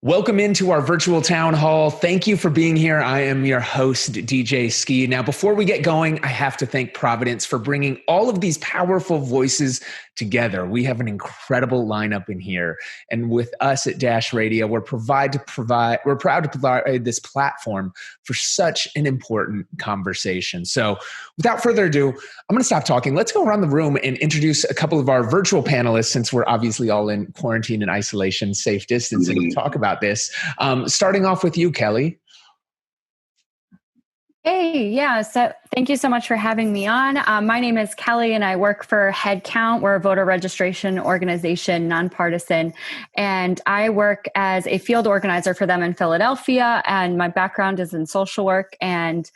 Welcome into our virtual town hall. Thank you for being here. I am your host, DJ Ski. Now, before we get going, I have to thank Providence for bringing all of these powerful voices together. We have an incredible lineup in here. And with us at Dash Radio, we're proud to provide this platform for such an important conversation. So without further ado, I'm going to stop talking. Let's go around the room and introduce a couple of our virtual panelists, since we're obviously all in quarantine and isolation, safe distancing, to talk about this. Starting off with you, Kelly. Hey, yeah. So thank you so much for having me on. My name is Kelly and I work for Headcount. We're a voter registration organization, nonpartisan. And I work as a field organizer for them in Philadelphia. And my background is in social work. And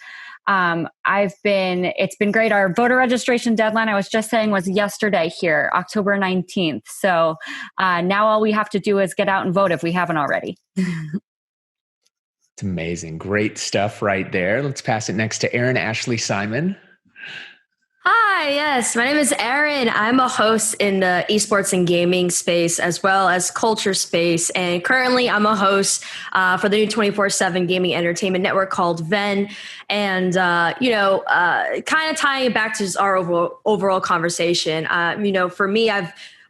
it's been great. Our voter registration deadline, I was just saying, was yesterday here, October 19th. So now all we have to do is get out and vote if we haven't already. It's amazing. Great stuff right there. Let's pass it next to Erin Ashley Simon. Hi, yes. My name is Erin. I'm a host in the esports and gaming space as well as culture space. And currently I'm a host for the new 24/7 gaming entertainment network called Venn. And, kind of tying it back to just our overall conversation, for me,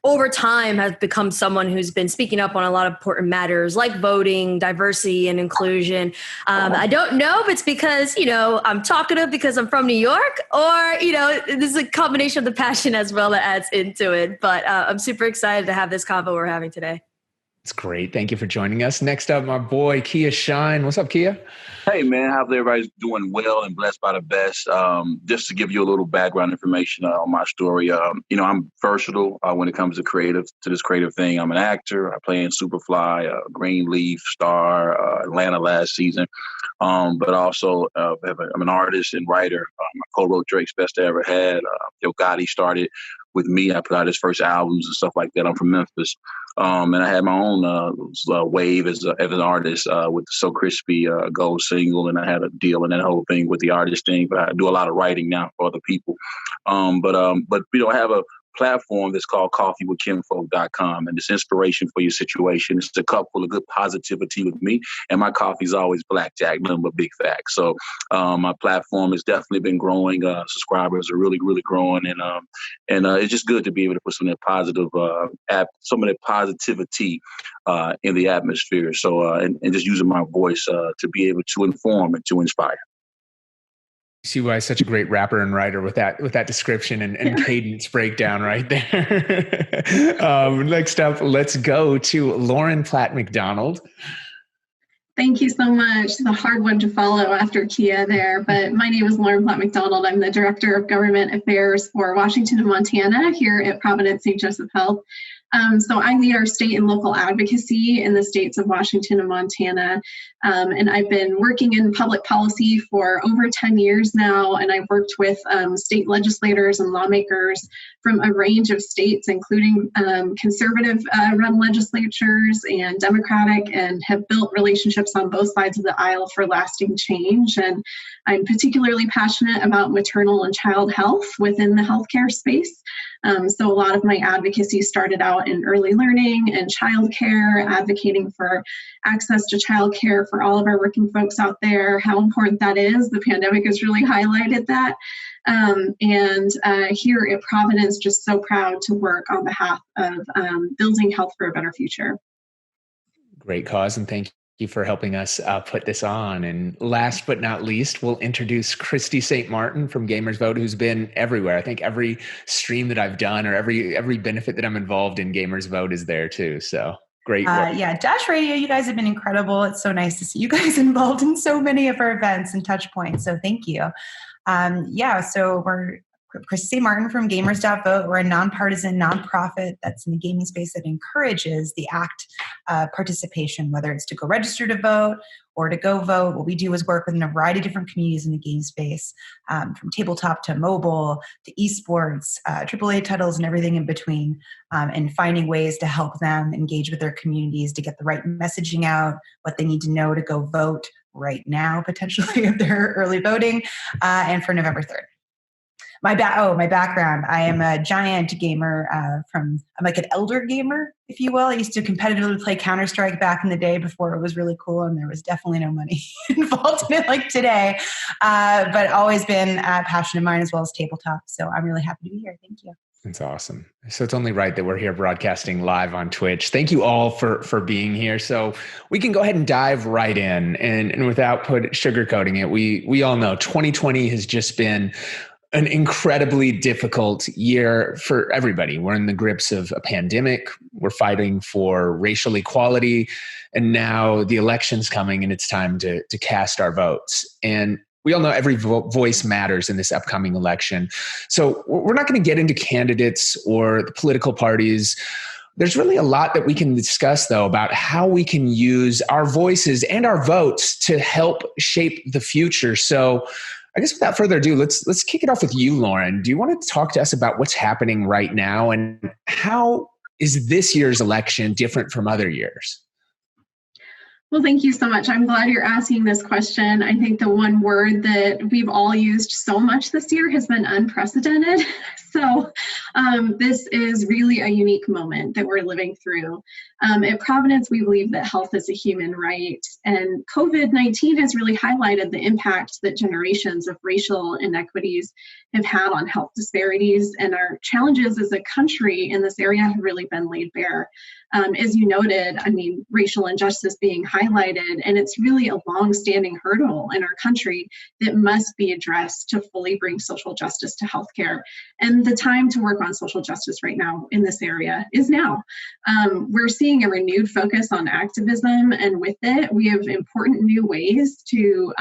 over time have become someone who's been speaking up on a lot of important matters like voting, diversity, and inclusion. I don't know if it's because, I'm talkative because I'm from New York, or, this is a combination of the passion as well that adds into it. But I'm super excited to have this convo we're having today. It's great. Thank you for joining us. Next up, my boy, Kia Shine. What's up, Kia? Hey, man. How's everybody's doing? Well and blessed by the best. Just to give you a little background information on my story. I'm versatile when it comes to this creative thing. I'm an actor. I play in Superfly, Greenleaf, Star, Atlanta last season. But also I'm an artist and writer. I co-wrote Drake's Best I Ever Had. Yo Gotti started with me. I put out his first albums and stuff like that. I'm from Memphis. And I had my own wave as an artist with the So Crispy Gold single, and I had a deal and that whole thing with the artist thing. But I do a lot of writing now for other people. But I have a platform that's called coffeewithkinfolk.com, and it's inspiration for your situation. It's a cup full of good positivity with me, and my coffee's always blackjack, nothing but big facts. So my platform has definitely been growing. Subscribers are really, really growing, and it's just good to be able to put some of that positivity in the atmosphere. So and just using my voice to be able to inform and to inspire. See why such a great rapper and writer with that description and cadence breakdown right there. Next up, let's go to Lauren Platt Mcdonald. Thank you so much. It's a hard one to follow after Kia there, but my name is Lauren Platt Mcdonald. I'm the Director of Government Affairs for Washington and Montana here at Providence St. Joseph Health. So I lead our state and local advocacy in the states of Washington and Montana. And I've been working in public policy for over 10 years now. And I've worked with state legislators and lawmakers from a range of states, including conservative run legislatures and Democratic, and have built relationships on both sides of the aisle for lasting change. And I'm particularly passionate about maternal and child health within the healthcare space. So a lot of my advocacy started out in early learning and childcare, advocating for access to childcare for all of our working folks out there, how important that is. The pandemic has really highlighted that. And here at Providence, just so proud to work on behalf of building health for a better future. Great cause, and thank you for helping us put this on. And last but not least, we'll introduce Christy St. Martin from Gamers Vote, who's been everywhere. I think every stream that I've done or every benefit that I'm involved in, Gamers Vote is there too. So great work. Dash Radio, you guys have been incredible. It's so nice to see you guys involved in so many of our events and touch points. So thank you. So we're Christy St. Martin from Gamers.Vote. We're a nonpartisan nonprofit that's in the gaming space that encourages the act participation, whether it's to go register to vote or to go vote. What we do is work within a variety of different communities in the game space, from tabletop to mobile to esports, AAA titles, and everything in between, and finding ways to help them engage with their communities to get the right messaging out, what they need to know to go vote right now, potentially if they're early voting, and for November 3rd. My background. I am a giant gamer. I'm like an elder gamer, if you will. I used to competitively play Counter-Strike back in the day before it was really cool, and there was definitely no money involved in it like today. But always been a passion of mine as well as tabletop. So I'm really happy to be here. Thank you. That's awesome. So it's only right that we're here broadcasting live on Twitch. Thank you all for being here. So we can go ahead and dive right in, and without sugarcoating it, we all know 2020 has just been an incredibly difficult year for everybody. We're in the grips of a pandemic. We're fighting for racial equality, and now the election's coming, and it's time to cast our votes. And we all know every voice matters in this upcoming election. So we're not going to get into candidates or the political parties. There's really a lot that we can discuss, though, about how we can use our voices and our votes to help shape the future. So I guess without further ado, let's kick it off with you, Lauren. Do you want to talk to us about what's happening right now, and how is this year's election different from other years? Well, thank you so much. I'm glad you're asking this question. I think the one word that we've all used so much this year has been unprecedented. So this is really a unique moment that we're living through. At Providence, we believe that health is a human right, and COVID-19 has really highlighted the impact that generations of racial inequities have had on health disparities, and our challenges as a country in this area have really been laid bare. As you noted, racial injustice being highlighted, and it's really a long-standing hurdle in our country that must be addressed to fully bring social justice to healthcare. And the time to work on social justice right now in this area is now. We're seeing a renewed focus on activism, and with it, we have important new ways to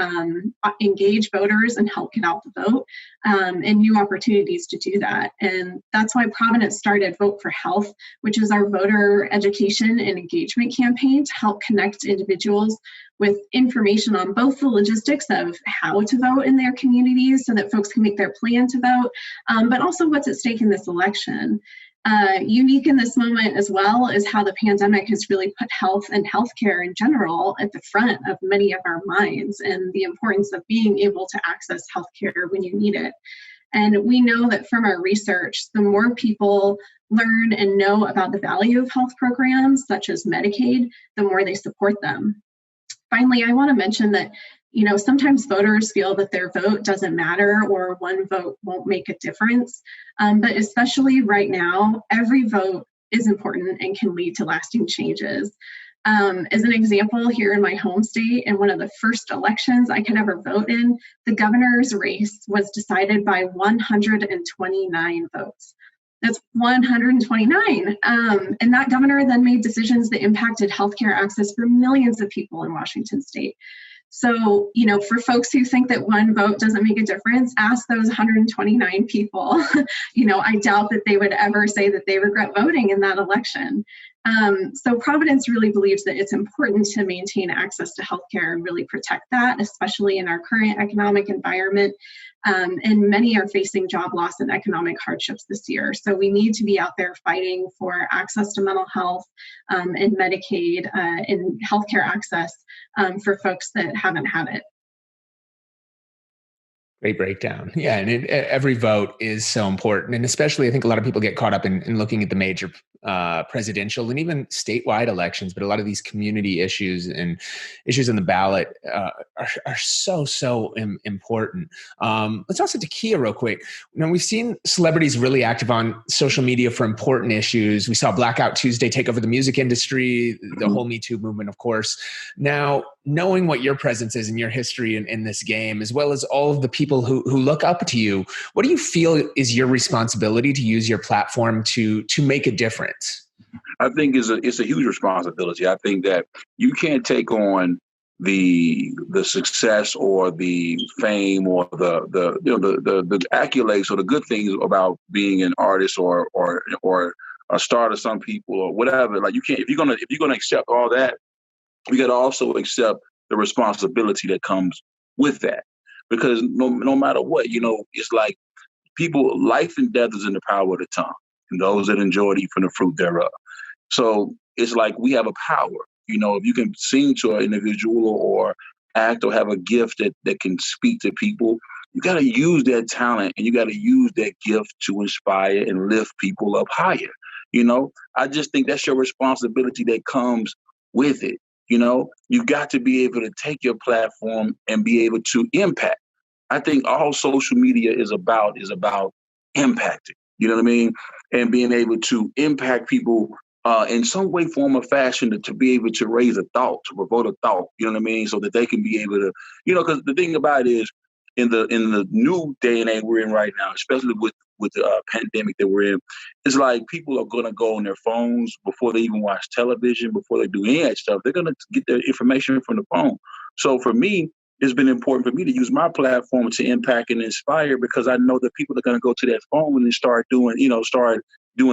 engage voters and help get out the vote, and new opportunities to do that. And that's why Providence started Vote for Health, which is our voter education and engagement campaign to help connect individuals with information on both the logistics of how to vote in their communities so that folks can make their plan to vote, but also what's at stake in this election. Unique in this moment as well is how the pandemic has really put health and healthcare in general at the front of many of our minds, and the importance of being able to access healthcare when you need it. And we know that from our research, the more people learn and know about the value of health programs such as Medicaid, the more they support them. Finally, I want to mention that sometimes voters feel that their vote doesn't matter or one vote won't make a difference. But especially right now, every vote is important and can lead to lasting changes. As an example, here in my home state, in one of the first elections I could ever vote in, the governor's race was decided by 129 votes. That's 129. And that governor then made decisions that impacted healthcare access for millions of people in Washington state. So, for folks who think that one vote doesn't make a difference, ask those 129 people. I doubt that they would ever say that they regret voting in that election. So Providence really believes that it's important to maintain access to healthcare and really protect that, especially in our current economic environment. And many are facing job loss and economic hardships this year. So we need to be out there fighting for access to mental health and Medicaid and healthcare access for folks that haven't had it. Great breakdown. Yeah, and every vote is so important. And especially, I think a lot of people get caught up in looking at the major presidential and even statewide elections, but a lot of these community issues and issues on the ballot are so important. Let's also to Kia real quick. We've seen celebrities really active on social media for important issues. We saw Blackout Tuesday take over the music industry, the whole Me Too movement, of course. Now, knowing what your presence is and your history in this game, as well as all of the people who look up to you, what do you feel is your responsibility to use your platform to make a difference? I think it's a huge responsibility. I think that you can't take on the success or the fame or the accolades or the good things about being an artist or a star to some people or whatever. Like you can't, if you're gonna accept all that, you got to also accept the responsibility that comes with that. Because no matter what, it's like life and death is in the power of the tongue, and those that enjoy it eat from the fruit thereof. So it's like we have a power. If you can sing to an individual or act or have a gift that can speak to people, you got to use that talent and you got to use that gift to inspire and lift people up higher. I just think that's your responsibility that comes with it. You've got to be able to take your platform and be able to impact. I think all social media is about impacting, you know what I mean? And being able to impact people in some way, form, or fashion to be able to raise a thought, to provoke a thought, you know what I mean? So that they can be able to, because the thing about it is in the new day and age we're in right now, especially with the pandemic that we're in, it's like people are going to go on their phones before they even watch television, before they do any of that stuff. They're going to get their information from the phone. So for me, it's been important for me to use my platform to impact and inspire, because I know that people are going to go to that phone and start doing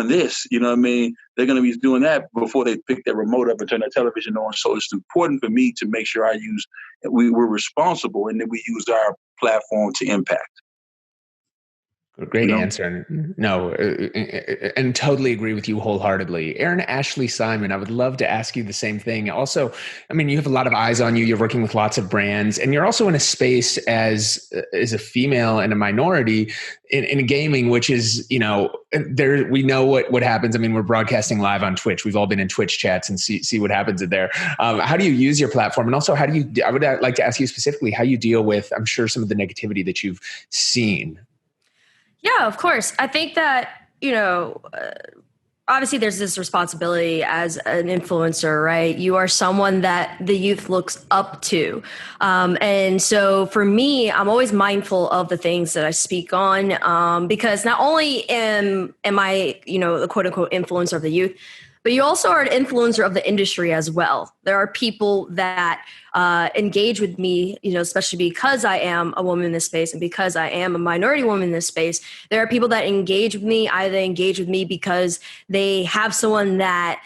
this, you know what I mean? They're going to be doing that before they pick their remote up and turn their television on. So it's important for me to make sure we're responsible and that we use our platform to impact. Great answer. No, and totally agree with you wholeheartedly. Erin Ashley Simon, I would love to ask you the same thing. Also, I mean, you have a lot of eyes on you. You're working with lots of brands, and you're also in a space as a female and a minority in gaming, which is, we know what happens. I mean, we're broadcasting live on Twitch. We've all been in Twitch chats and see what happens in there. How do you use your platform? And also, I would like to ask you specifically how you deal with, I'm sure, some of the negativity that you've seen. Yeah, of course. I think that, obviously there's this responsibility as an influencer, right? You are someone that the youth looks up to. And so for me, I'm always mindful of the things that I speak on, because not only am I, the quote unquote influencer of the youth, but you also are an influencer of the industry as well. There are people that engage with me, especially because I am a woman in this space and because I am a minority woman in this space. There are people that engage with me, either engage with me because they have someone that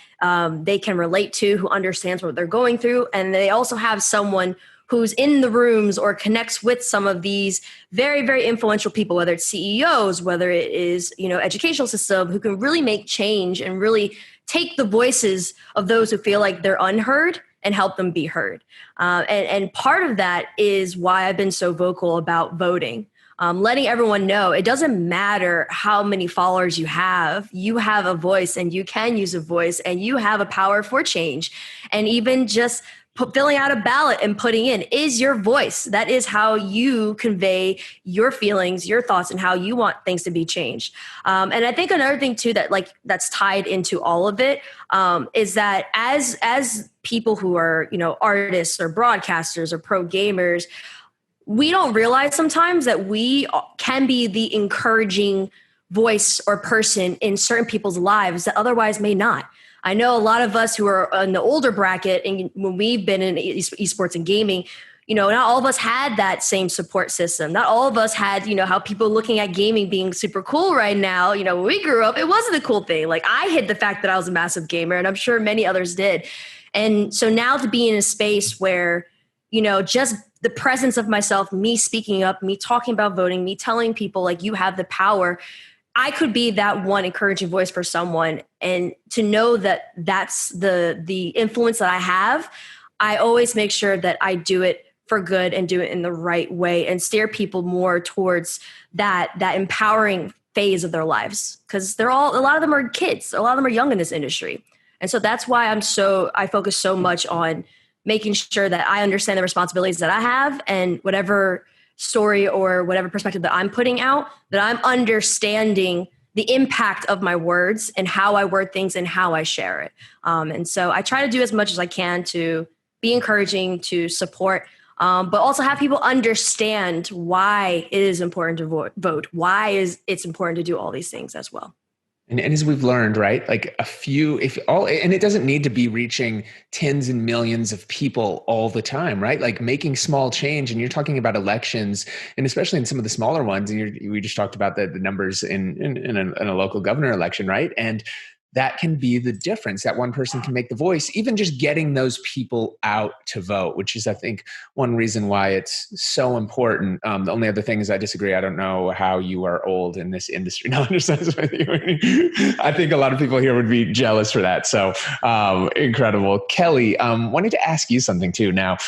they can relate to, who understands what they're going through. And they also have someone who's in the rooms or connects with some of these very, very influential people, whether it's CEOs, whether it is, educational system, who can really make change and really take the voices of those who feel like they're unheard and help them be heard. And part of that is why I've been so vocal about voting, letting everyone know it doesn't matter how many followers you have a voice and you can use a voice and you have a power for change. And even just filling out a ballot and putting in is your voice. That is how you convey your feelings, your thoughts, and how you want things to be changed. And I think another thing too that's tied into all of it is that as people who are artists or broadcasters or pro gamers, we don't realize sometimes that we can be the encouraging voice or person in certain people's lives that otherwise may not. I know a lot of us who are in the older bracket, and when we've been in esports and gaming, not all of us had that same support system. Not all of us had, how people looking at gaming being super cool right now. When we grew up, it wasn't a cool thing. Like, I hid the fact that I was a massive gamer, and I'm sure many others did. And so now to be in a space where, just the presence of myself, me speaking up, me talking about voting, me telling people like, you have the power, I could be that one encouraging voice for someone. And to know that that's the influence that I have, I always make sure that I do it for good and do it in the right way and steer people more towards that empowering phase of their lives. Because a lot of them are kids. A lot of them are young in this industry. And so that's why I focus so much on making sure that I understand the responsibilities that I have, and whatever story or whatever perspective that I'm putting out, that I'm understanding the impact of my words and how I word things and how I share it. And so I try to do as much as I can to be encouraging, to support, but also have people understand why it is important to vote, why it's important to do all these things as well. And as we've learned, right, like and it doesn't need to be reaching tens and millions of people all the time, right? Like making small change. And you're talking about elections, and especially in some of the smaller ones. And we just talked about the numbers in a local governor election, right? And that can be the difference. That one person can make the voice, even just getting those people out to vote, which is, I think, one reason why it's so important. The only other thing is I disagree. I don't know how you are old in this industry. No, I think a lot of people here would be jealous for that. So incredible. Kelly, wanted to ask you something too. Now,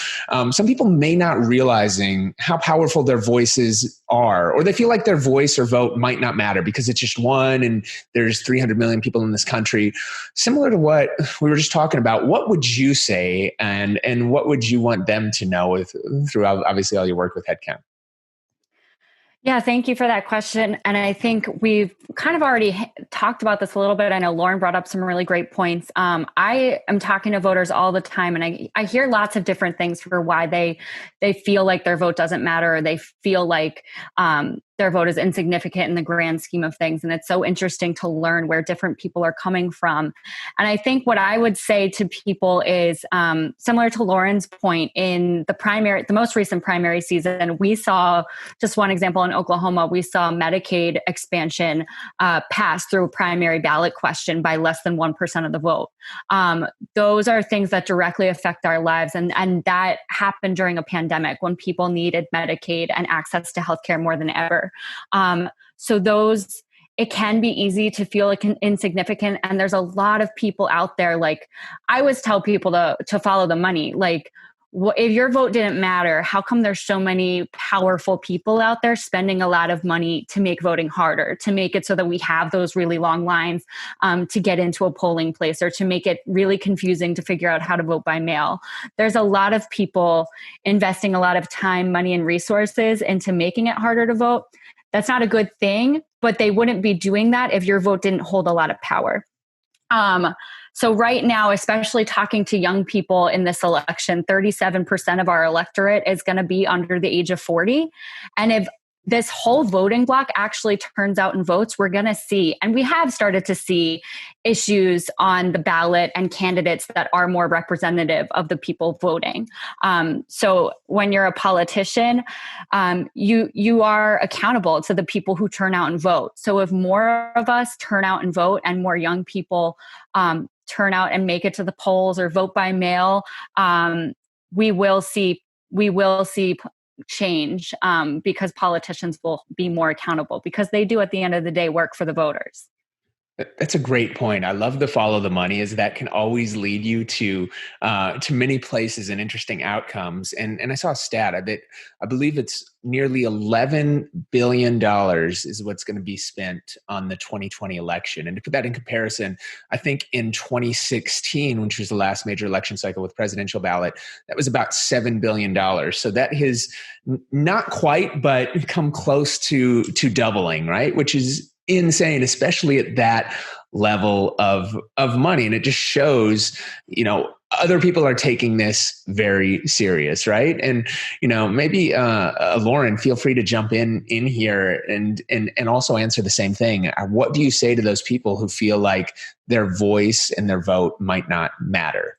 some people may not realizing how powerful their voices are, or they feel like their voice or vote might not matter because it's just one and there's 300 million people in this country. Similar to what we were just talking about, what would you say and what would you want them to know through obviously all your work with Headcount? Yeah, thank you for that question. And I think we've kind of already talked about this a little bit. I know Lauren brought up some really great points. I am talking to voters all the time, and I hear lots of different things for why they feel like their vote doesn't matter, or they feel like their vote is insignificant in the grand scheme of things. And it's so interesting to learn where different people are coming from. And I think what I would say to people is similar to Lauren's point. In the most recent primary season, we saw, just one example in Oklahoma, we saw Medicaid expansion pass through a primary ballot question by less than 1% of the vote. Those are things that directly affect our lives. And that happened during a pandemic when people needed Medicaid and access to healthcare more than ever. It can be easy to feel like insignificant. And there's a lot of people out there. Like, I always tell people to follow the money. Like, if your vote didn't matter, how come there's so many powerful people out there spending a lot of money to make voting harder, to make it so that we have those really long lines to get into a polling place, or to make it really confusing to figure out how to vote by mail? There's a lot of people investing a lot of time, money, and resources into making it harder to vote. That's not a good thing, but they wouldn't be doing that if your vote didn't hold a lot of power. So right now, especially talking to young people in this election, 37% of our electorate is going to be under the age of 40. And if this whole voting block actually turns out and votes, we're going to see, and we have started to see, issues on the ballot and candidates that are more representative of the people voting. So when you're a politician, you are accountable to the people who turn out and vote. So if more of us turn out and vote, and more young people turn out and make it to the polls or vote by mail, we will see change, because politicians will be more accountable, because they do at the end of the day work for the voters. That's a great point. I love the follow the money, as that can always lead you to many places and interesting outcomes. And I saw a stat I believe it's nearly $11 billion is what's going to be spent on the 2020 election. And to put that in comparison, I think in 2016, which was the last major election cycle with presidential ballot, that was about $7 billion. So that has not quite, but come close to doubling, right? Which is insane, especially at that level of money. And it just shows, other people are taking this very serious, right? And, maybe Lauren, feel free to jump in here and also answer the same thing. What do you say to those people who feel like their voice and their vote might not matter?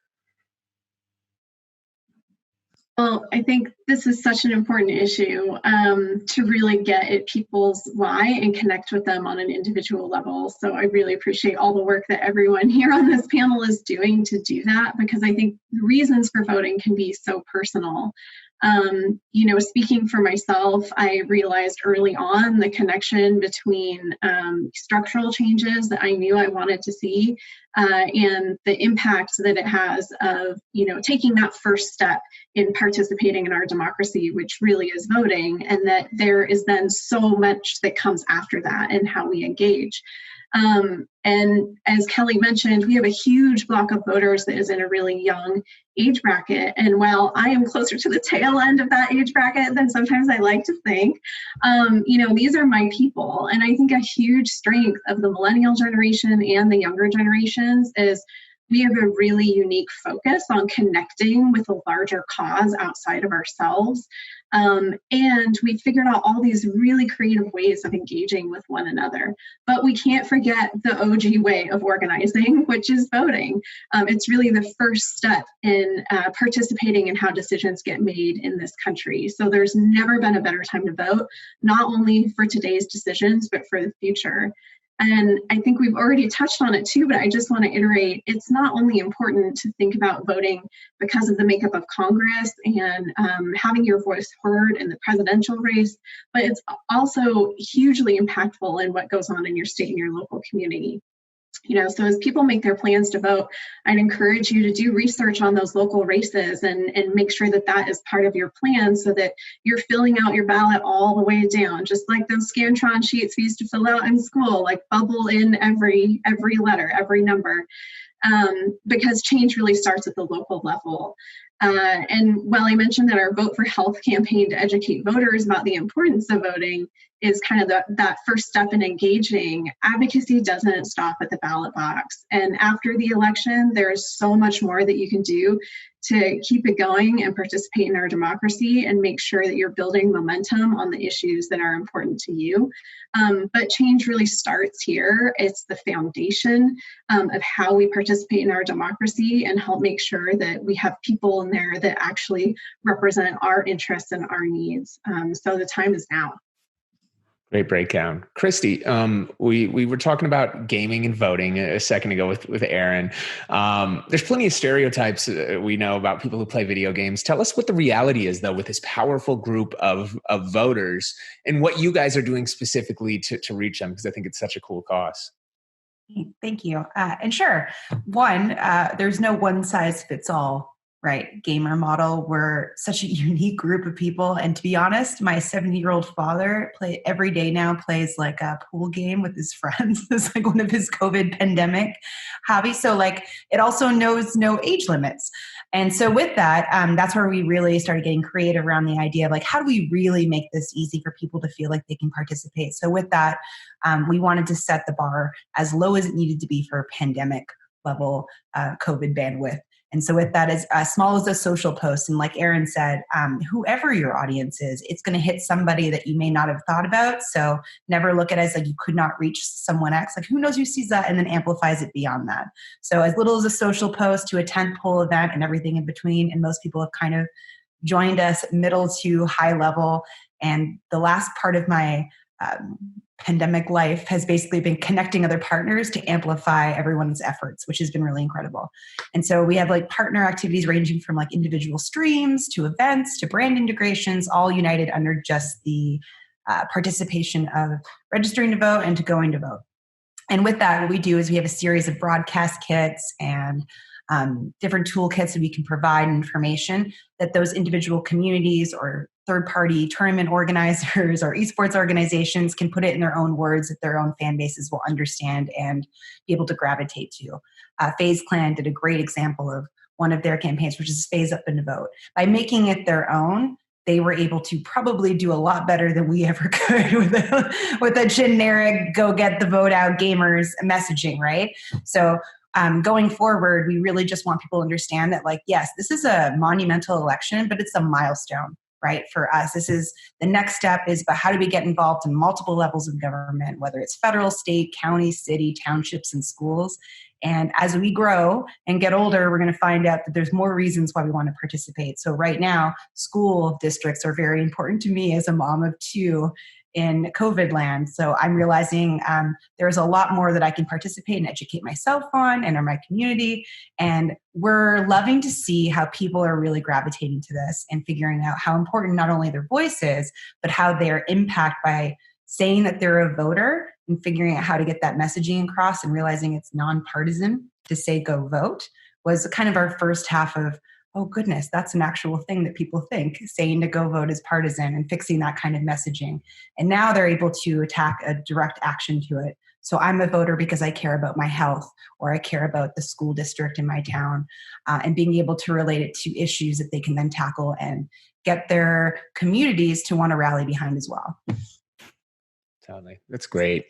Well, I think this is such an important issue to really get at people's why and connect with them on an individual level. So I really appreciate all the work that everyone here on this panel is doing to do that, because I think reasons for voting can be so personal. Speaking for myself, I realized early on the connection between structural changes that I knew I wanted to see and the impact that it has of, taking that first step in participating in our democracy, which really is voting, and that there is then so much that comes after that and how we engage. And as Kelly mentioned, we have a huge block of voters that is in a really young age bracket. And while I am closer to the tail end of that age bracket than sometimes I like to think, these are my people. And I think a huge strength of the millennial generation and the younger generations is we have a really unique focus on connecting with a larger cause outside of ourselves. And we figured out all these really creative ways of engaging with one another. But we can't forget the OG way of organizing, which is voting. It's really the first step in participating in how decisions get made in this country. So there's never been a better time to vote, not only for today's decisions, but for the future. And I think we've already touched on it too, but I just want to iterate, it's not only important to think about voting because of the makeup of Congress and having your voice heard in the presidential race, but it's also hugely impactful in what goes on in your state and your local community. So as people make their plans to vote, I'd encourage you to do research on those local races and make sure that that is part of your plan so that you're filling out your ballot all the way down, just like those Scantron sheets we used to fill out in school, like bubble in every letter, every number, because change really starts at the local level. And while I mentioned that our Vote for Health campaign to educate voters about the importance of voting is kind of that first step in engaging, advocacy doesn't stop at the ballot box. And after the election, there's so much more that you can do to keep it going and participate in our democracy and make sure that you're building momentum on the issues that are important to you. But change really starts here. It's the foundation of how we participate in our democracy and help make sure that we have people in there that actually represent our interests and our needs. So the time is now. Great breakdown. Christy, we were talking about gaming and voting a second ago with Aaron. There's plenty of stereotypes we know about people who play video games. Tell us what the reality is, though, with this powerful group of voters and what you guys are doing specifically to reach them, because I think it's such a cool cause. Thank you. And sure, there's no one size fits all. Right, gamer model. We're such a unique group of people. And to be honest, my 70-year-old father every day now plays like a pool game with his friends. It's like one of his COVID pandemic hobbies. So like it also knows no age limits. And so with that, that's where we really started getting creative around the idea of like, how do we really make this easy for people to feel like they can participate? So with that, we wanted to set the bar as low as it needed to be for pandemic level COVID bandwidth. And so with that, as small as a social post, and like Aaron said, whoever your audience is, it's going to hit somebody that you may not have thought about. So never look at it as like you could not reach someone X. Like who knows who sees that and then amplifies it beyond that. So as little as a social post to a tentpole event and everything in between. And most people have kind of joined us middle to high level. And the last part of my pandemic life has basically been connecting other partners to amplify everyone's efforts, which has been really incredible. And so we have like partner activities ranging from like individual streams to events to brand integrations, all united under just the participation of registering to vote and to going to vote. And with that, what we do is we have a series of broadcast kits and different toolkits that we can provide information that those individual communities or third-party tournament organizers or esports organizations can put it in their own words that their own fan bases will understand and be able to gravitate to. FaZe Clan did a great example of one of their campaigns, which is Phase Up and Vote. By making it their own, they were able to probably do a lot better than we ever could with a generic go get the vote out gamers messaging, right? So going forward, we really just want people to understand that, like, yes, this is a monumental election, but it's a milestone, right? For us, this is the next step is, but how do we get involved in multiple levels of government, whether it's federal, state, county, city, townships, and schools. And as we grow and get older, we're going to find out that there's more reasons why we want to participate. So right now, school districts are very important to me as a mom of two in COVID land. So I'm realizing there's a lot more that I can participate and educate myself on and in my community. And we're loving to see how people are really gravitating to this and figuring out how important not only their voice is, but how they're impacted by saying that they're a voter and figuring out how to get that messaging across and realizing it's nonpartisan to say go vote was kind of our first half of, oh goodness, that's an actual thing that people think, saying to go vote is partisan and fixing that kind of messaging. And now they're able to attack a direct action to it. So I'm a voter because I care about my health or I care about the school district in my town, and being able to relate it to issues that they can then tackle and get their communities to want to rally behind as well. Totally. That's great.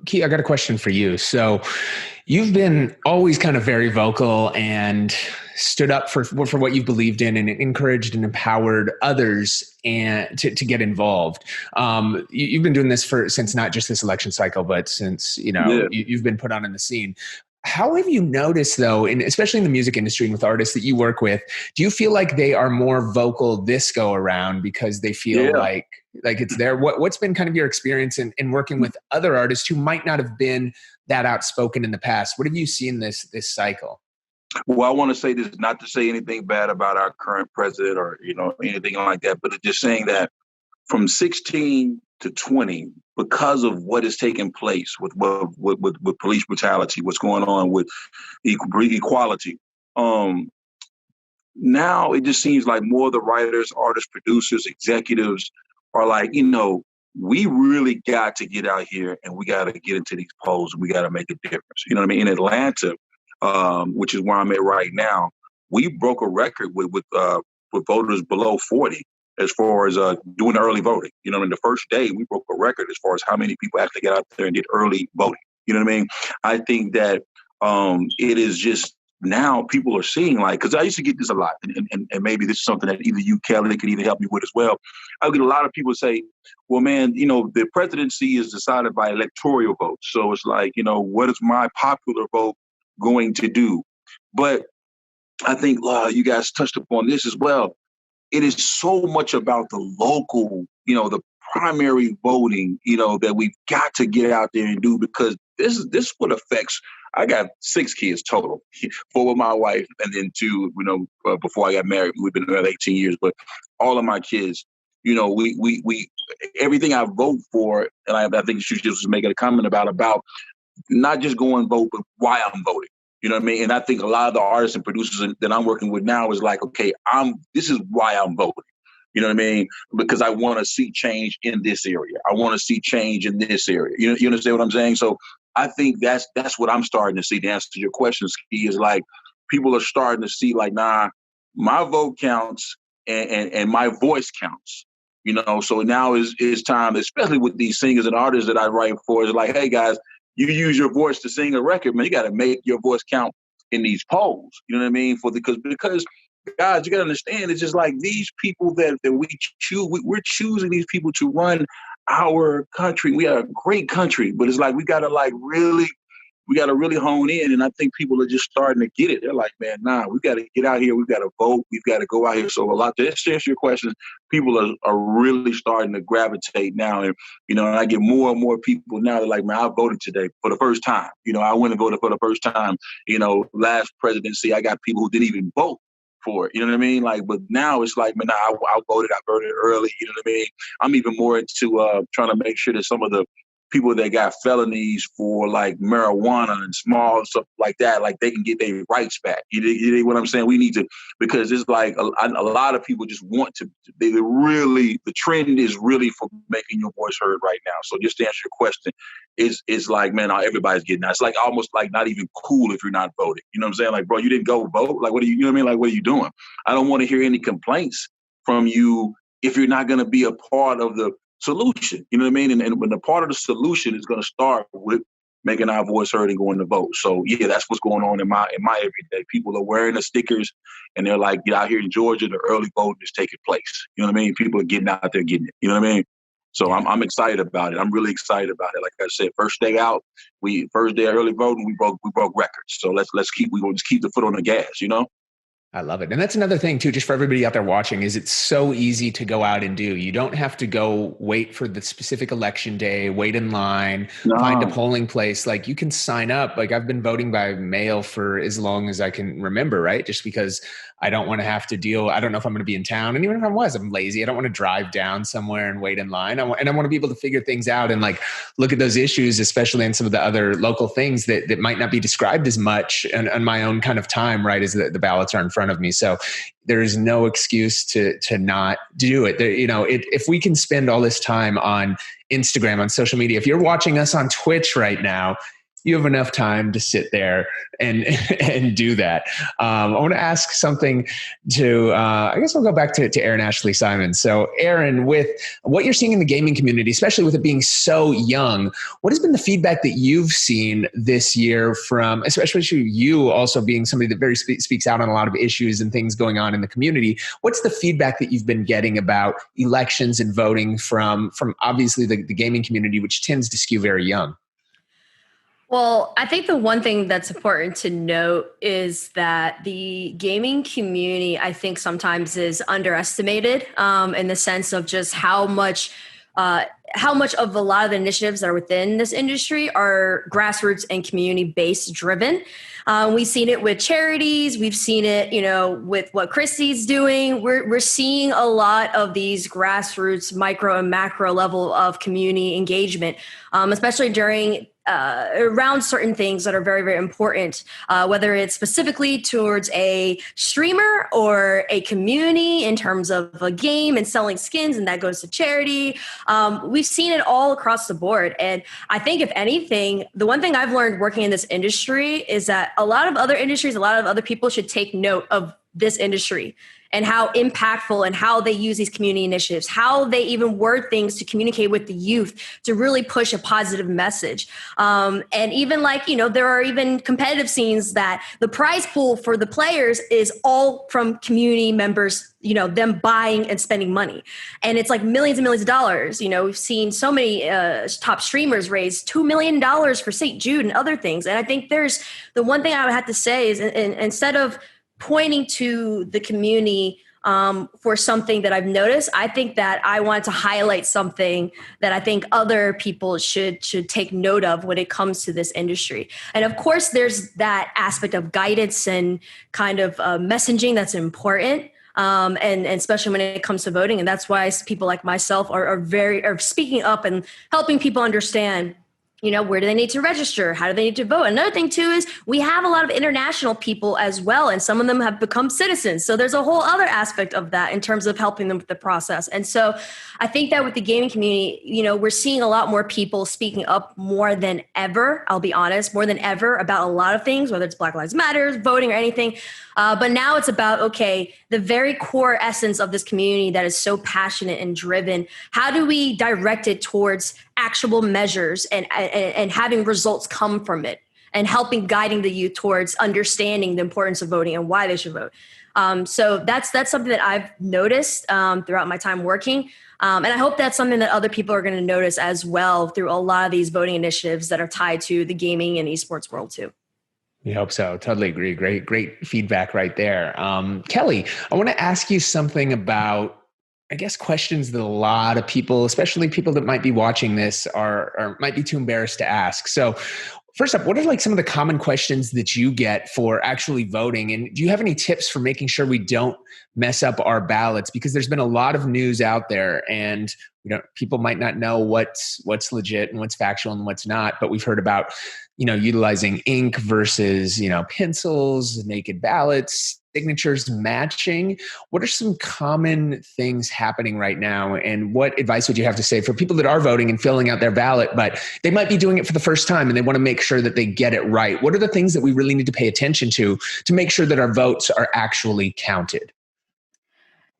Key, I got a question for you. So you've been always kind of very vocal and stood up for what you believed in and encouraged and empowered others and to get involved. You've been doing this since not just this election cycle, but since, you've been put on in the scene. How have you noticed, though, especially in the music industry and with artists that you work with, do you feel like they are more vocal this go around because they feel like like it's there. What's been kind of your experience in working with other artists who might not have been that outspoken in the past? What have you seen this cycle? Well, I want to say this, not to say anything bad about our current president or, anything like that, but just saying that from 16 to 20, because of what is taking place with police brutality, what's going on with equality, now it just seems like more of the writers, artists, producers, executives are like, we really got to get out here and we got to get into these polls. We got to make a difference. You know what I mean? In Atlanta, which is where I'm at right now, we broke a record with voters below 40 as far as doing early voting. In the first day, we broke a record as far as how many people actually got out there and did early voting. You know what I mean? I think that it is just now people are seeing, because I used to get this a lot, and maybe this is something that either you, Kelly, could even help me with as well. I get a lot of people say, well, man, the presidency is decided by electoral votes. So it's like, what is my popular vote going to do? But I think you guys touched upon this as well. It is so much about the local, the primary voting, that we've got to get out there and do, because this is what affects. I got 6 kids total, 4 with my wife, and then 2, before I got married. We've been married 18 years, but all of my kids, we everything I vote for, and I think you just was making a comment about not just go and vote, but why I'm voting. You know what I mean? And I think a lot of the artists and producers that I'm working with now is like, okay, this is why I'm voting. You know what I mean? Because I want to see change in this area. I want to see change in this area. You understand what I'm saying? So I think that's what I'm starting to see. To answer your question, Ski, is like people are starting to see like, nah, my vote counts and my voice counts. So now is time, especially with these singers and artists that I write for, is like, hey guys, you use your voice to sing a record, man. You got to make your voice count in these polls. You know what I mean? Because guys, you got to understand, it's just like these people that we choose. We're choosing these people to run our country. We are a great country, but it's like we got to really hone in. And I think people are just starting to get it. They're like, man, nah, we got to get out here. We've got to vote. We've got to go out here. So a lot to answer your questions, people are really starting to gravitate now. And, and I get more and more people now. They're like, man, I voted today for the first time. I went and voted for the first time. Last presidency, I got people who didn't even vote for it. You know what I mean? But now it's like, man, I voted early. You know what I mean? I'm even more into trying to make sure that some of the people that got felonies for like marijuana and small stuff like that, like they can get their rights back. You know what I'm saying? We need to, because it's like a lot of people just want to, the trend is really for making your voice heard right now. So just to answer your question, it's like, man, everybody's getting out. It's like almost like not even cool if you're not voting. You know what I'm saying? Like, bro, you didn't go vote. Like, what do you know what I mean? Like, what are you doing? I don't want to hear any complaints from you if you're not going to be a part of the solution. You know what I mean? And when the part of the solution is going to start with making our voice heard and going to vote. So yeah, that's what's going on in my everyday. People are wearing the stickers and they're like, get out here in Georgia, the early voting is taking place. You know what I mean? People are getting out there getting it. You know what I mean? So I'm excited about it. I'm really excited about it. Like I said, first day out, first day of early voting, we broke records. So we're going to keep the foot on the gas, I love it. And that's another thing too, just for everybody out there watching, is it's so easy to go out and do. You don't have to go wait for the specific election day, wait in line, find a polling place. Like you can sign up. Like I've been voting by mail for as long as I can remember, right? Just because I don't want to have to deal. I don't know if I'm going to be in town. And even if I'm lazy. I don't want to drive down somewhere and wait in line. I want to be able to figure things out and like look at those issues, especially in some of the other local things that might not be described as much on my own kind of time, right? As the ballots are in front of me. So there is no excuse to not do it. If we can spend all this time on Instagram, on social media, if you're watching us on Twitch right now, you have enough time to sit there and do that. I want to ask something to, I guess we'll go back to Aaron Ashley Simon. So Aaron, with what you're seeing in the gaming community, especially with it being so young, what has been the feedback that you've seen this year from, especially you also being somebody that very speaks out on a lot of issues and things going on in the community? What's the feedback that you've been getting about elections and voting from obviously the gaming community, which tends to skew very young? Well, I think the one thing that's important to note is that the gaming community, I think sometimes is underestimated in the sense of just how much of a lot of the initiatives that are within this industry are grassroots and community based driven. We've seen it with charities. We've seen it, with what Christy's doing. We're seeing a lot of these grassroots, micro and macro level of community engagement, especially during around certain things that are very, very important, whether it's specifically towards a streamer or a community in terms of a game and selling skins, and that goes to charity. We've seen it all across the board. And I think if anything, the one thing I've learned working in this industry is that a lot of other industries, a lot of other people should take note of this industry and how impactful and how they use these community initiatives, how they even word things to communicate with the youth to really push a positive message. And even there are even competitive scenes that the prize pool for the players is all from community members, them buying and spending money. And it's like millions and millions of dollars. We've seen so many top streamers raise $2 million for St. Jude and other things. And I think there's the one thing I would have to say is instead of pointing to the community for something that I've noticed, I think that I want to highlight something that I think other people should take note of when it comes to this industry. And of course, there's that aspect of guidance and kind of messaging that's important. And especially when it comes to voting. And that's why people like myself are speaking up and helping people understand, where do they need to register? How do they need to vote? Another thing too is we have a lot of international people as well, and some of them have become citizens. So there's a whole other aspect of that in terms of helping them with the process. And so I think that with the gaming community, we're seeing a lot more people speaking up more than ever. I'll be honest, more than ever about a lot of things, whether it's Black Lives Matter, voting, or anything. But now it's about, the very core essence of this community that is so passionate and driven. How do we direct it towards actual measures and having results come from it and guiding the youth towards understanding the importance of voting and why they should vote? So that's something that I've noticed throughout my time working. And I hope that's something that other people are going to notice as well through a lot of these voting initiatives that are tied to the gaming and esports world too. We hope so. Totally agree. Great feedback right there. Kelly, I want to ask you something about, I guess, questions that a lot of people, especially people that might be watching this, are might be too embarrassed to ask. So first up, what are some of the common questions that you get for actually voting? And do you have any tips for making sure we don't mess up our ballots? Because there's been a lot of news out there, and people might not know what's legit and what's factual and what's not. But we've heard about utilizing ink versus pencils, naked ballots, signatures matching. What are some common things happening right now? And what advice would you have to say for people that are voting and filling out their ballot, but they might be doing it for the first time and they want to make sure that they get it right? What are the things that we really need to pay attention to make sure that our votes are actually counted?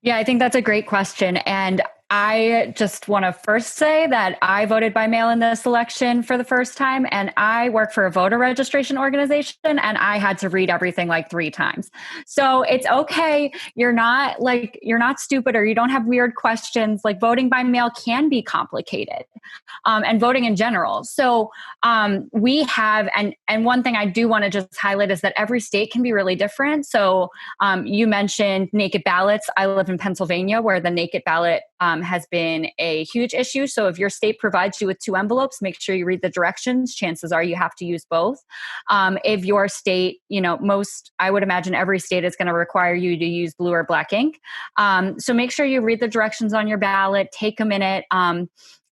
Yeah, I think that's a great question. And I just want to first say that I voted by mail in this election for the first time, and I work for a voter registration organization, and I had to read everything 3 times. So it's okay. You're not stupid, or you don't have weird questions. Voting by mail can be complicated, and voting in general. So we have, and one thing I do want to just highlight is that every state can be really different. So you mentioned naked ballots. I live in Pennsylvania, where the naked ballot has been a huge issue. So if your state provides you with 2 envelopes, make sure you read the directions. Chances are you have to use both. If your state, I would imagine every state is going to require you to use blue or black ink. So make sure you read the directions on your ballot, take a minute,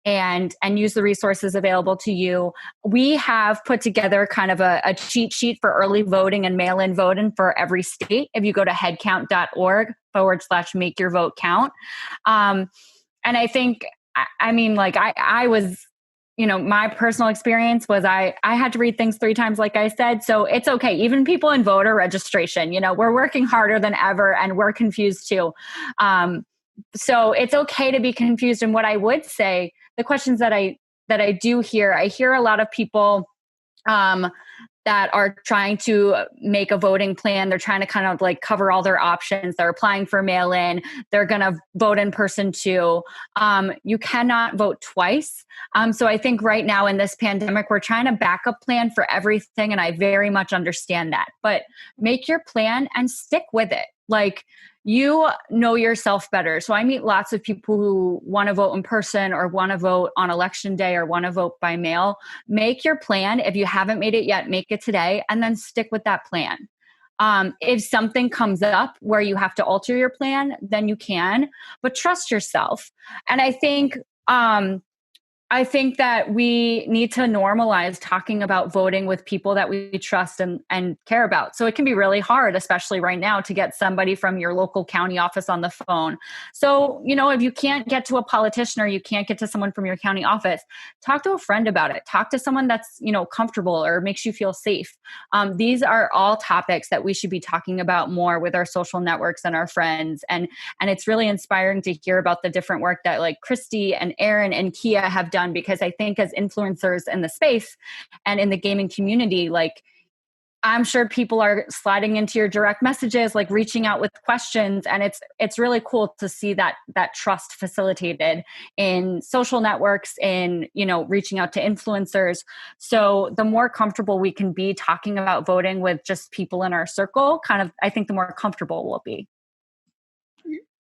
and use the resources available to you. We have put together kind of a cheat sheet for early voting and mail-in voting for every state. If you go to headcount.org/make your vote count. And I think, I was, my personal experience was I had to read things 3 times, like I said. So it's okay. Even people in voter registration, we're working harder than ever, and we're confused too. So it's okay to be confused. And what I would say, the questions that I do hear, I hear a lot of people that are trying to make a voting plan. They're trying to kind of like cover all their options. They're applying for mail-in. They're going to vote in person too. You cannot vote twice. So I think right now in this pandemic, we're trying to backup plan for everything. And I very much understand that. But make your plan and stick with it. Like, you know yourself better. So I meet lots of people who want to vote in person or want to vote on election day or want to vote by mail. Make your plan. If you haven't made it yet, make it today and then stick with that plan. If something comes up where you have to alter your plan, then you can, but trust yourself. And I think that we need to normalize talking about voting with people that we trust and care about. So it can be really hard, especially right now, to get somebody from your local county office on the phone. So, if you can't get to a politician or you can't get to someone from your county office, talk to a friend about it. Talk to someone that's, comfortable or makes you feel safe. These are all topics that we should be talking about more with our social networks and our friends. And it's really inspiring to hear about the different work that like Christy and Aaron and Kia have done, because I think as influencers in the space and in the gaming community, like, I'm sure people are sliding into your direct messages, like reaching out with questions. And it's really cool to see that trust facilitated in social networks, in, reaching out to influencers. So the more comfortable we can be talking about voting with just people in our circle, I think the more comfortable we'll be.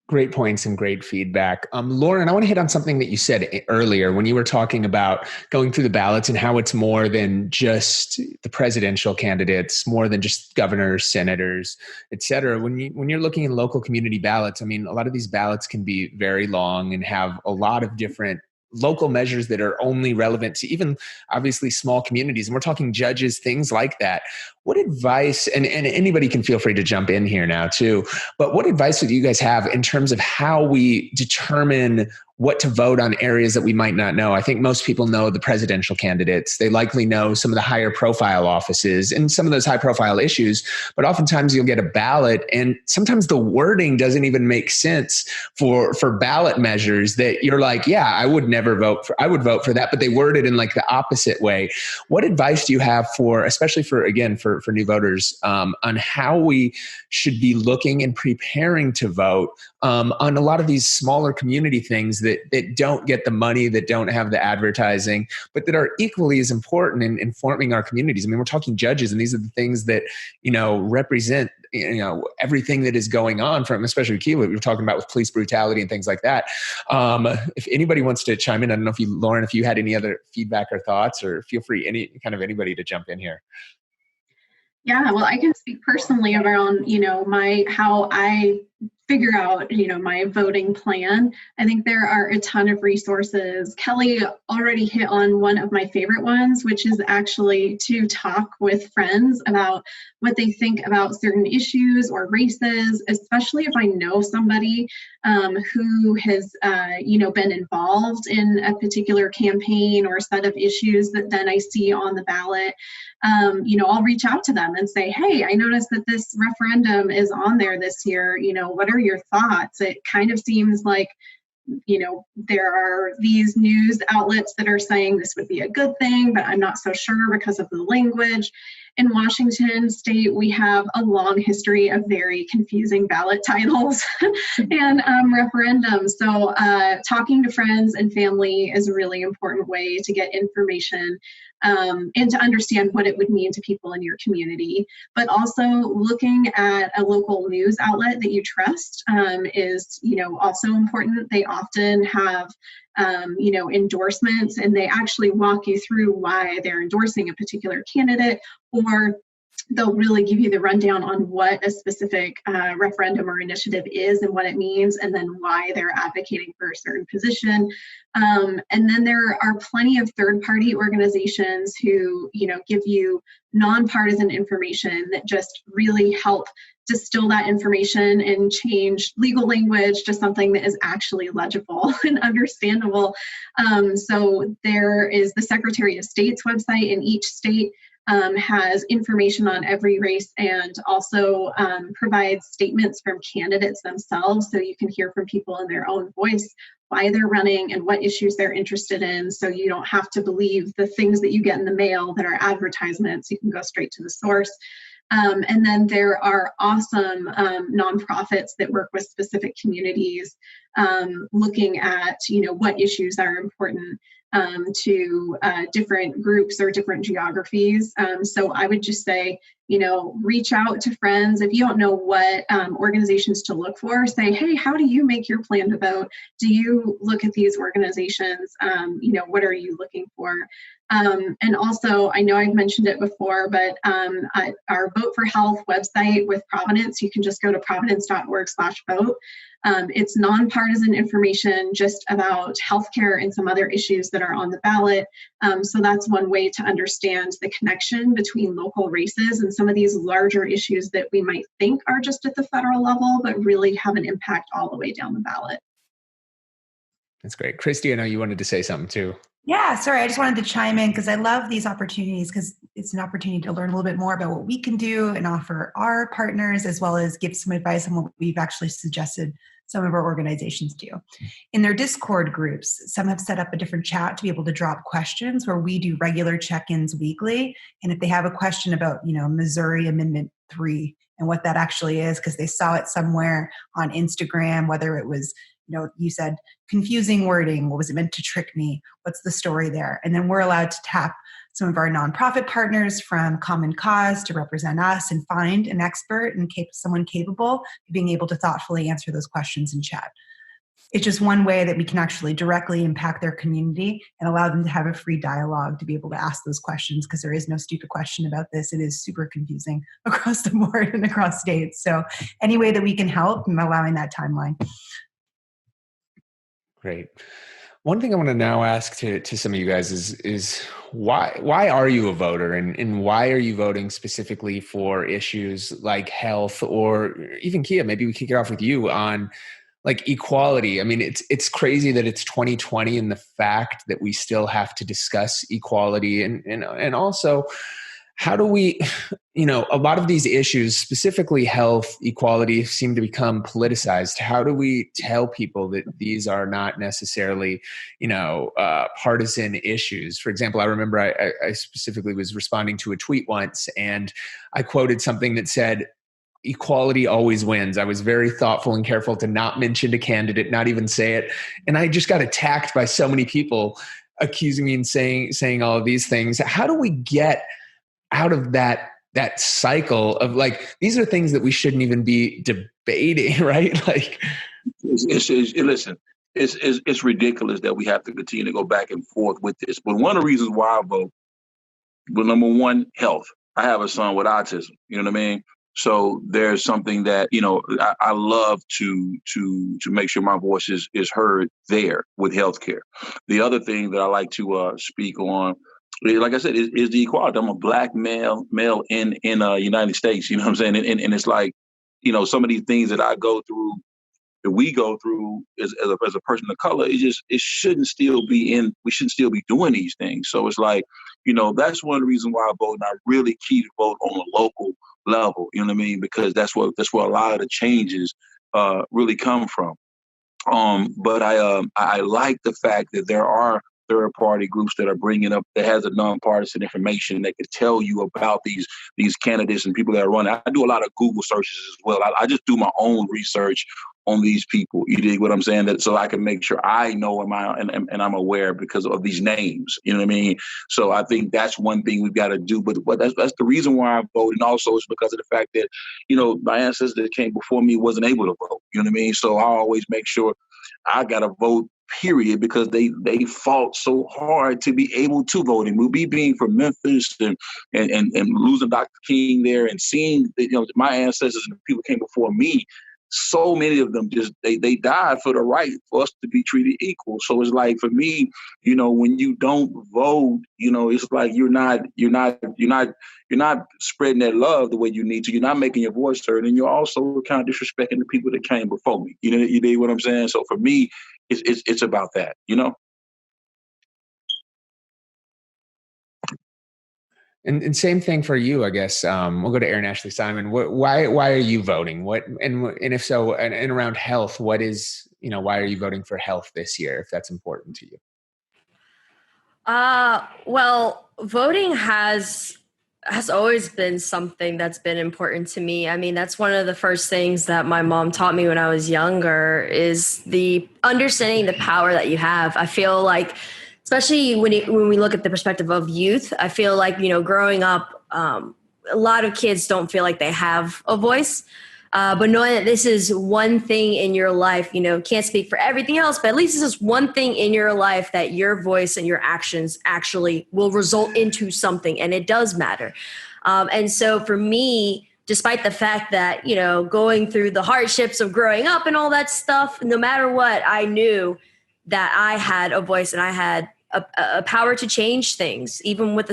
Great points and great feedback. Lauren, I want to hit on something that you said earlier when you were talking about going through the ballots and how it's more than just the presidential candidates, more than just governors, senators, et cetera. When you're looking in local community ballots, I mean, a lot of these ballots can be very long and have a lot of different local measures that are only relevant to even obviously small communities. And we're talking judges, things like that. What advice, and anybody can feel free to jump in here now too, but what advice would you guys have in terms of how we determine what to vote on areas that we might not know? I think most people know the presidential candidates. They likely know some of the higher profile offices and some of those high profile issues, but oftentimes you'll get a ballot and sometimes the wording doesn't even make sense for ballot measures that you're like, yeah, I would vote for that, but they word it in like the opposite way. What advice do you have for, especially for new voters, on how we should be looking and preparing to vote on a lot of these smaller community things that don't get the money, that don't have the advertising, but that are equally as important in informing our communities? I mean, we're talking judges, and these are the things that, represent, everything that is going on from, especially Kia, we were talking about with police brutality and things like that. If anybody wants to chime in, I don't know Lauren, if you had any other feedback or thoughts, or feel free, anybody to jump in here. Yeah, well, I can speak personally around, how I figure out, my voting plan. I think there are a ton of resources. Kelly already hit on one of my favorite ones, which is actually to talk with friends about what they think about certain issues or races, especially if I know somebody who has, been involved in a particular campaign or set of issues that then I see on the ballot. I'll reach out to them and say, hey, I noticed that this referendum is on there this year. What are your thoughts? It kind of seems like, there are these news outlets that are saying this would be a good thing, but I'm not so sure because of the language. In Washington state, we have a long history of very confusing ballot titles and referendums. So talking to friends and family is a really important way to get information and to understand what it would mean to people in your community. But also looking at a local news outlet that you trust is, also important. They often have endorsements, and they actually walk you through why they're endorsing a particular candidate, or they'll really give you the rundown on what a specific referendum or initiative is and what it means, and then why they're advocating for a certain position. And then there are plenty of third-party organizations who, give you nonpartisan information that just really help distill that information and change legal language to something that is actually legible and understandable. So there is the Secretary of State's website in each state. has information on every race and also provides statements from candidates themselves, so you can hear from people in their own voice why they're running and what issues they're interested in, so you don't have to believe the things that you get in the mail that are advertisements. You can go straight to the source. And then there are awesome nonprofits that work with specific communities, looking at, what issues are important to different groups or different geographies. So I would just say, reach out to friends. If you don't know what organizations to look for, say, hey, how do you make your plan to vote? Do you look at these organizations? What are you looking for? And also, I know I've mentioned it before, but our Vote for Health website with Providence, you can just go to providence.org/vote. It's nonpartisan information just about healthcare and some other issues that are on the ballot. So that's one way to understand the connection between local races and some of these larger issues that we might think are just at the federal level, but really have an impact all the way down the ballot. That's great. Christy, I know you wanted to say something too. Yeah, sorry. I just wanted to chime in because I love these opportunities because it's an opportunity to learn a little bit more about what we can do and offer our partners, as well as give some advice on what we've actually suggested some of our organizations do. In their Discord groups, some have set up a different chat to be able to drop questions where we do regular check-ins weekly. And if they have a question about, Missouri Amendment 3 and what that actually is, because they saw it somewhere on Instagram, whether it was you said confusing wording. What was it meant to trick me? What's the story there? And then we're allowed to tap some of our nonprofit partners from Common Cause to represent us and find an expert and someone capable of being able to thoughtfully answer those questions in chat. It's just one way that we can actually directly impact their community and allow them to have a free dialogue to be able to ask those questions, because there is no stupid question about this. It is super confusing across the board and across states. So any way that we can help, I'm allowing that timeline. Great. One thing I want to now ask to some of you guys is why are you a voter, and why are you voting specifically for issues like health, or even Kia, maybe we kick it off with you on like equality. I mean, it's crazy that it's 2020 and the fact that we still have to discuss equality, and also how do we, a lot of these issues, specifically health, equality, seem to become politicized. How do we tell people that these are not necessarily, partisan issues? For example, I remember I specifically was responding to a tweet once, and I quoted something that said, equality always wins. I was very thoughtful and careful to not mention a candidate, not even say it. And I just got attacked by so many people accusing me and saying all of these things. How do we get out of that cycle of like, these are things that we shouldn't even be debating, right? Like, listen, it's ridiculous that we have to continue to go back and forth with this. But one of the reasons why I vote, well, number one, health. I have a son with autism. You know what I mean? So there's something that, I love to make sure my voice is heard there with healthcare. The other thing that I like to speak on, like I said, is the equality. I'm a black male in United States. You know what I'm saying? And it's like, some of these things that I go through, that we go through as a person of color, it shouldn't still be we shouldn't still be doing these things. So it's like, that's one of the reasons why I vote, and I really key to vote on a local level. You know what I mean? Because that's where a lot of the changes really come from. But I like the fact that there are third-party groups that are bringing up, that has a nonpartisan information that can tell you about these candidates and people that are running. I do a lot of Google searches as well. I just do my own research on these people. You dig what I'm saying? That so I can make sure I know and I'm aware because of these names. You know what I mean? So I think that's one thing we've got to do. But that's the reason why I vote, and also it's because of the fact that my ancestors that came before me wasn't able to vote. You know what I mean? So I always make sure I got to vote. Period, because they fought so hard to be able to vote. And me being from Memphis and losing Dr. King there, and seeing my ancestors and the people who came before me, so many of them they died for the right for us to be treated equal. So it's like, for me, when you don't vote, it's like you're not spreading that love the way you need to. You're not making your voice heard, and you're also kind of disrespecting the people that came before me. You know what I'm saying? So for me, it's about that. And same thing for you, I guess. We'll go to Aaron Ashley Simon. Why are you voting? And if so, and around health, what is, why are you voting for health this year, if that's important to you? Well, voting has always been something that's been important to me. I mean, that's one of the first things that my mom taught me when I was younger is the understanding the power that you have. I feel like, especially when we look at the perspective of youth, I feel like, growing up, a lot of kids don't feel like they have a voice. But knowing that this is one thing in your life, can't speak for everything else, but at least this is one thing in your life that your voice and your actions actually will result into something. And it does matter. And so for me, despite the fact that, going through the hardships of growing up and all that stuff, no matter what, I knew that I had a voice and I had a power to change things, even with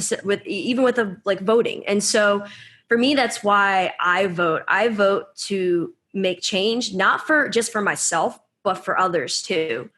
voting. And so for me, that's why I vote. I vote to make change, not just for myself, but for others too.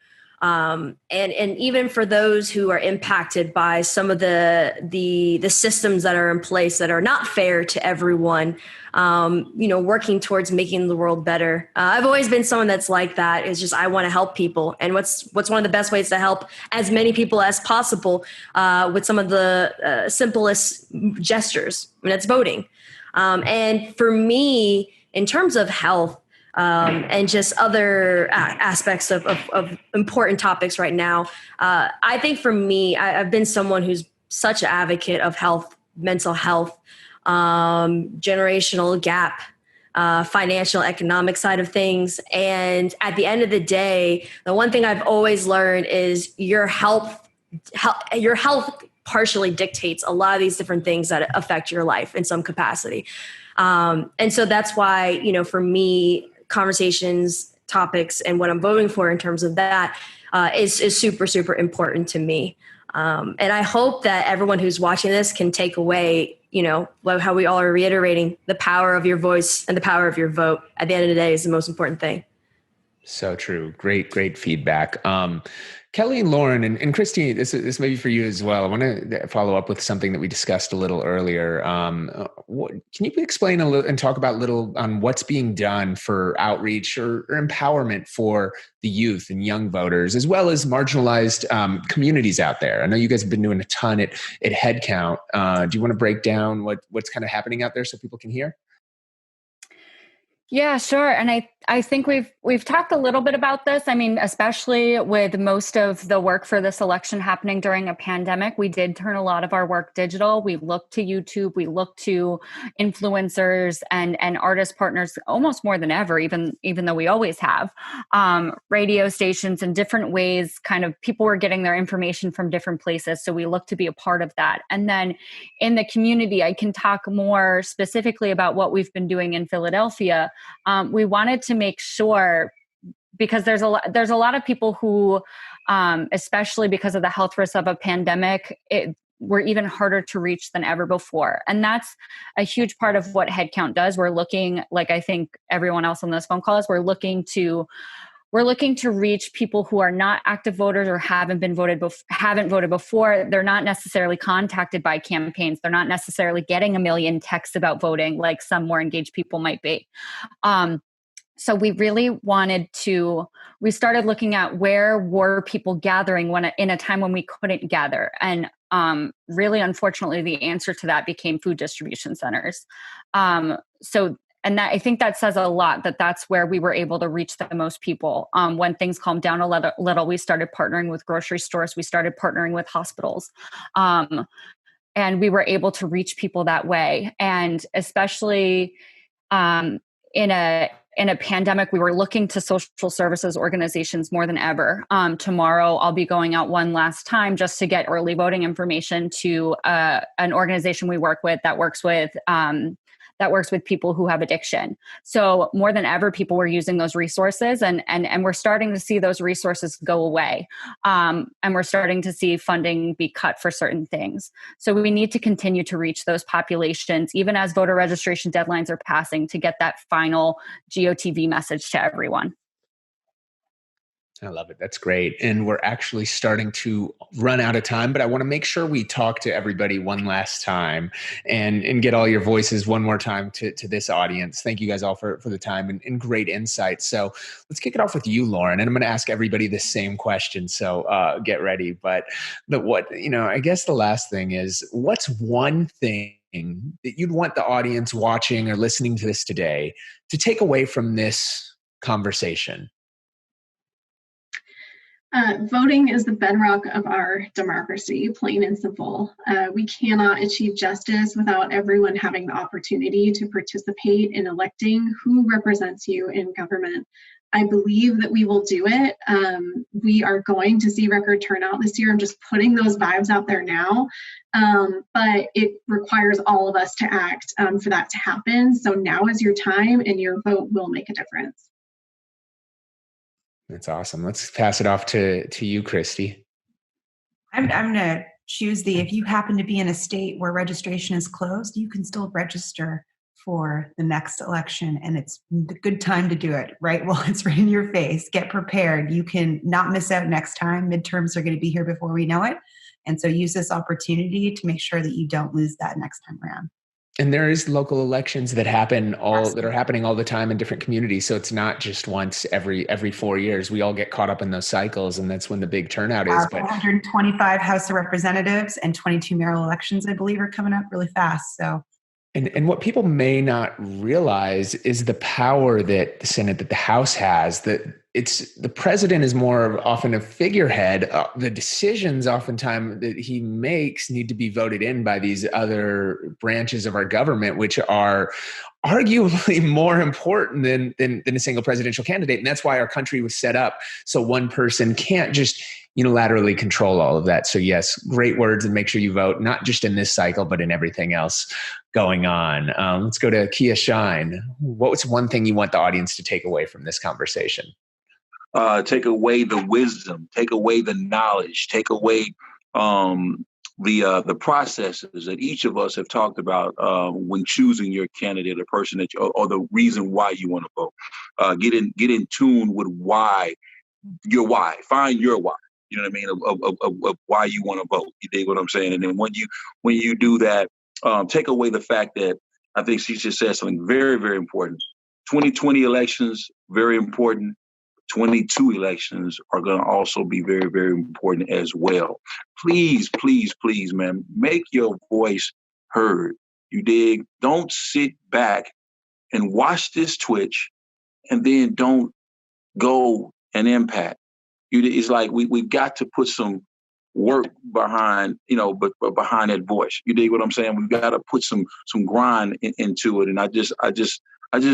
And even for those who are impacted by some of the systems that are in place that are not fair to everyone, working towards making the world better. I've always been someone that's like that. It's just, I want to help people. And what's one of the best ways to help as many people as possible with some of the simplest gestures, and that's voting. And for me, in terms of health, and just other aspects of important topics right now, I think for me, I've been someone who's such an advocate of health, mental health, generational gap, financial, economic side of things. And at the end of the day, the one thing I've always learned is your health partially dictates a lot of these different things that affect your life in some capacity. And so that's why, for me, conversations, topics, and what I'm voting for in terms of that is super, super important to me. And I hope that everyone who's watching this can take away, how we all are reiterating the power of your voice and the power of your vote at the end of the day is the most important thing. So true. Great feedback. Kelly and Lauren and Christy, this may be for you as well. I want to follow up with something that we discussed a little earlier. Can you explain a little and talk about a little on what's being done for outreach or empowerment for the youth and young voters, as well as marginalized communities out there? I know you guys have been doing a ton at Headcount. Do you want to break down what's kind of happening out there so people can hear? Yeah, sure. And I think we've talked a little bit about this. I mean, especially with most of the work for this election happening during a pandemic, we did turn a lot of our work digital. We looked to YouTube, we looked to influencers and artist partners almost more than ever, even though we always have, radio stations and different ways, kind of people were getting their information from different places. So we looked to be a part of that. And then in the community, I can talk more specifically about what we've been doing in Philadelphia. We wanted to make sure, because there's a lot of people who, especially because of the health risks of a pandemic, were even harder to reach than ever before. And that's a huge part of what Headcount does. We're looking, like I think everyone else on this phone call is, we're looking to reach people who are not active voters or haven't voted before. They're not necessarily contacted by campaigns. They're not necessarily getting a million texts about voting like some more engaged people might be. So we really we started looking at where were people gathering in a time when we couldn't gather. And really, unfortunately, the answer to that became food distribution centers. And I think that says a lot, that's where we were able to reach the most people. When things calmed down a little, we started partnering with grocery stores. We started partnering with hospitals. And we were able to reach people that way. And especially in a pandemic, we were looking to social services organizations more than ever. Tomorrow, I'll be going out one last time just to get early voting information to an organization we work with that works with people who have addiction. So more than ever, people were using those resources, and we're starting to see those resources go away. And we're starting to see funding be cut for certain things. So we need to continue to reach those populations, even as voter registration deadlines are passing, to get that final GOTV message to everyone. I love it. That's great. And we're actually starting to run out of time, but I want to make sure we talk to everybody one last time and get all your voices one more time to this audience. Thank you guys all for the time and great insight. So let's kick it off with you, Lauren. And I'm going to ask everybody the same question. So get ready. But I guess the last thing is, what's one thing that you'd want the audience watching or listening to this today to take away from this conversation? Voting is the bedrock of our democracy, plain and simple. We cannot achieve justice without everyone having the opportunity to participate in electing who represents you in government. I believe that we will do it. We are going to see record turnout this year. I'm just putting those vibes out there now. But it requires all of us to act for that to happen. So now is your time, and your vote will make a difference. That's awesome. Let's pass it off to you, Christy. I'm going to choose if you happen to be in a state where registration is closed, you can still register for the next election, and it's the good time to do it, right? Well, it's right in your face. Get prepared. You can not miss out next time. Midterms are going to be here before we know it. And so use this opportunity to make sure that you don't lose that next time around. And there is local elections that happening all the time in different communities. So it's not just once every 4 years. We all get caught up in those cycles, and that's when the big turnout is. 125 House of Representatives and 22 mayoral elections, I believe, are coming up really fast. So. And what people may not realize is the power that the Senate, that the House has, that the president is more often a figurehead. The decisions oftentimes that he makes need to be voted in by these other branches of our government, which are arguably more important than a single presidential candidate. And that's why our country was set up. So one person can't just unilaterally control all of that. So yes, great words, and make sure you vote, not just in this cycle, but in everything else going on. Let's go to Kia Shine. What's one thing you want the audience to take away from this conversation? Take away the wisdom, take away the knowledge, take away the processes that each of us have talked about when choosing your candidate, a person that or the reason why you want to vote. Get in tune with your why. Find your why. You know what I mean? Of why you want to vote. You dig what I'm saying? And then when you do that, take away the fact that I think she just said something very, very important. 2020 elections, very important. 22 elections are going to also be very, very important as well. Please, please, please, man, make your voice heard. You dig? Don't sit back and watch this Twitch and then don't go and impact. It's like we've got to put some work behind, but behind that voice. You dig what I'm saying? We've got to put some grind into it. And I just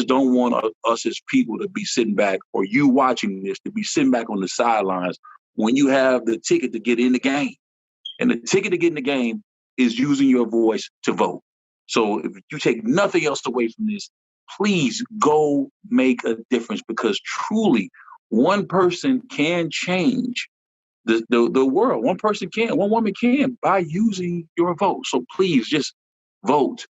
don't want us as people to be sitting back, or you watching this to be sitting back on the sidelines when you have the ticket to get in the game. And the ticket to get in the game is using your voice to vote. So if you take nothing else away from this, please go make a difference, because truly one person can change the world. One person can, one woman can, by using your vote. So please just vote.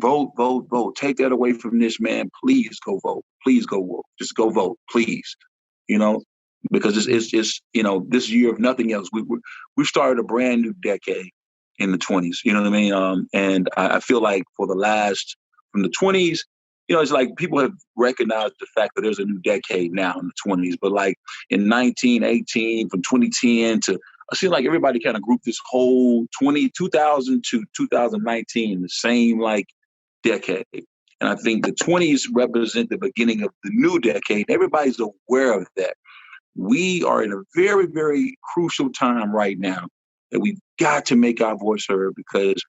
Vote, vote, vote. Take that away from this man. Please go vote. Please go vote. Just go vote, please. Because it's this year, if nothing else, we started a brand new decade in the 20s. You know what I mean? And I feel like from the 20s, it's like people have recognized the fact that there's a new decade now in the 20s. But like in 1918, from 2010 to, I feel like everybody kind of grouped this whole 2000 to 2019 in the same decade. And I think the 20s represent the beginning of the new decade. Everybody's aware of that. We are in a very, very crucial time right now that we've got to make our voice heard, because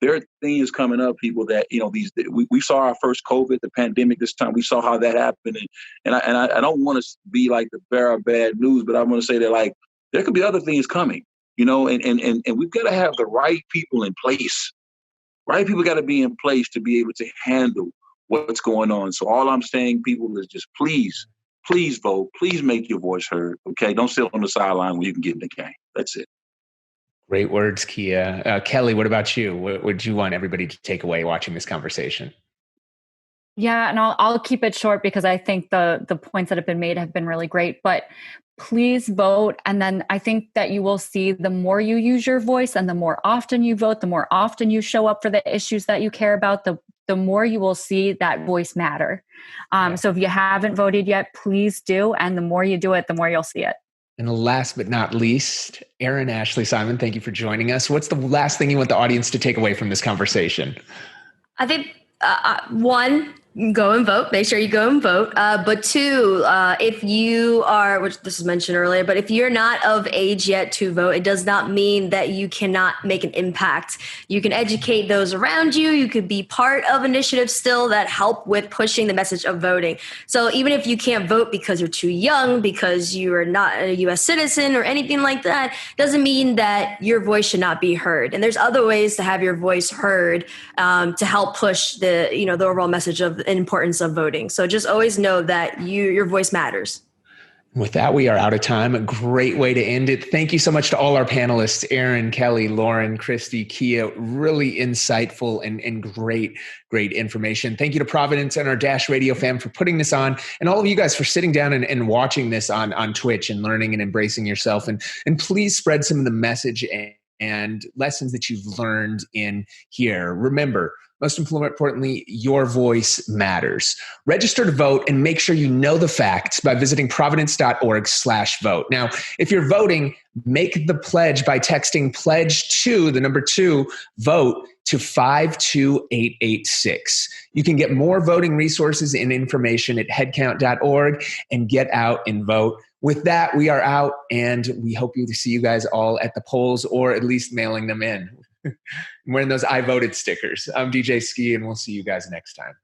there are things coming up, people, that, we saw our first COVID, the pandemic this time. We saw how that happened. And I don't want to be like the bearer of bad news, but I want to say that there could be other things coming, and we've got to have the right people in place. Right people got to be in place to be able to handle what's going on. So all I'm saying, people, is just please vote. Please make your voice heard. Okay, don't sit on the sideline when you can get in the game. That's it. Great words, Kia. Kelly, what about you? What would you want everybody to take away watching this conversation? Yeah, and I'll keep it short, because I think the points that have been made have been really great. But please vote. And then I think that you will see the more you use your voice and the more often you vote, the more often you show up for the issues that you care about, the more you will see that voice matter. So if you haven't voted yet, please do. And the more you do it, the more you'll see it. And last but not least, Erin Ashley Simon, thank you for joining us. What's the last thing you want the audience to take away from this conversation? I think one, go and vote. Make sure you go and vote. But two, if you are, which this was mentioned earlier, but if you're not of age yet to vote, it does not mean that you cannot make an impact. You can educate those around you. You could be part of initiatives still that help with pushing the message of voting. So even if you can't vote because you're too young, because you are not a U.S. citizen or anything like that, doesn't mean that your voice should not be heard. And there's other ways to have your voice heard to help push the overall message of the importance of voting. So just always know that your voice matters. With that, we are out of time. A great way to end it. Thank you so much to all our panelists, Erin, Kelly, Lauren, Christy, Kia. Really insightful and great information. Thank you to Providence and our Dash Radio fam for putting this on, and all of you guys for sitting down and watching this on Twitch and learning and embracing yourself. And please spread some of the message and lessons that you've learned in here. Remember, most importantly, your voice matters. Register to vote and make sure you know the facts by visiting providence.org/vote. Now, if you're voting, make the pledge by texting pledge to the number 2 vote to 52886. You can get more voting resources and information at headcount.org and get out and vote. With that, we are out, and we hope to see you guys all at the polls, or at least mailing them in. I'm wearing those I voted stickers. I'm DJ Ski, and we'll see you guys next time.